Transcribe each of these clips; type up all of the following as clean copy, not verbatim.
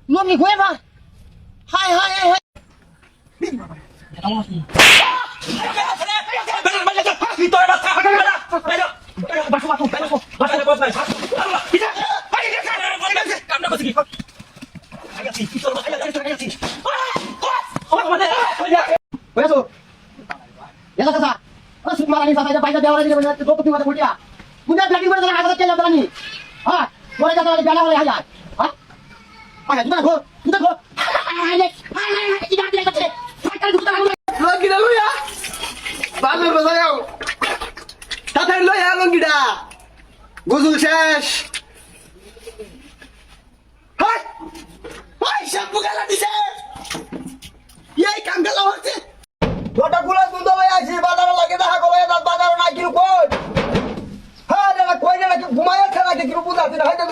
লঙ্গি ঘুরে মার high high high high লঙ্গিটা লইয়া বালের বাজাও তাতে লইয়া লঙ্গিটা গুজুল শেষ হাই হাই শ্যাম্পু গেলা দিছে এই কাম গেলা হচ্ছে গোটা গুলা দুধ লইয়া আছি বাজারে লাগে দেখা গো লইয়া বাজারে না কিরু কই হ্যাঁ না কই না কি ঘুমায় আছে না কিরু বুঝা দিনা হইতা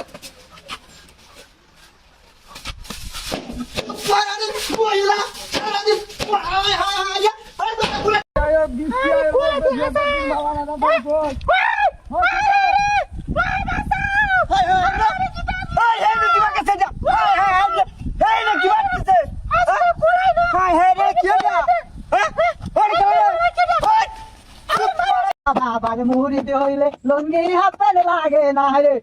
মারানি কইলা মারানি হাই হাই হাই আরে গোটা গুলা বাবার মুড়িতে হইলে লঙ্গি হাতে লাগে না রে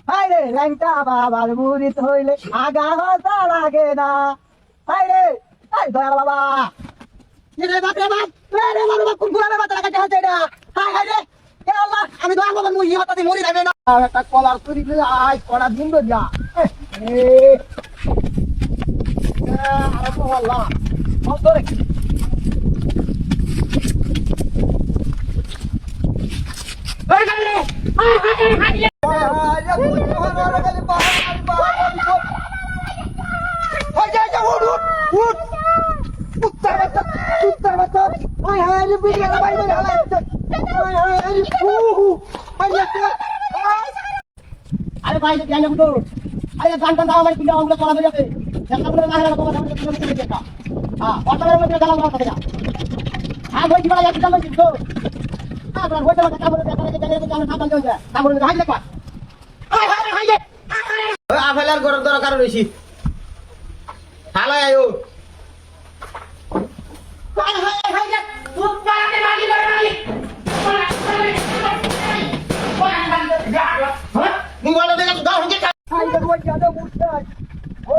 হাই রে ল্যাংটা বাবার মুড়িতে হইলে আগা হতা লাগে না হাই রে হাই দয়াল বাবা রে বাপ রে বাপ রে বাবা কোন গুলাবে বাতা লাগাতে হচ্ছে এটা হাই হাই রে এ আল্লাহ আমি দয়াল বাবা মুড়ি হাতে মুড়ি যাবে না একটা কলার তুই আই কড়া দিন দে যা এ আরে তো আল্লাহ ধরে আরে ভাই জানো তো আরে গান গান আমার পিন্ডা আমরা করা হয়ে যাবে দেখা বলে না হলে তোমার সামনে কিছু কিছু দেখা হ্যাঁ অটোর মধ্যে গেলাম না কথা হ্যাঁ বই দিবা এক জানো তো হ্যাঁ বড় হইতে কথা বলে দেখা দেখে জানো সাকাল হয়ে যায় তা বলে হাই দেখবা হাই হাই হাই ওই আফেলার গরম দরকার রইছি হালাই আয়ো হাই হাই হাই তুই পারে লাগি লাগি মোবাইল দেখে দাও হচ্ছে হাই দেখো জাদা মুস্তাক ও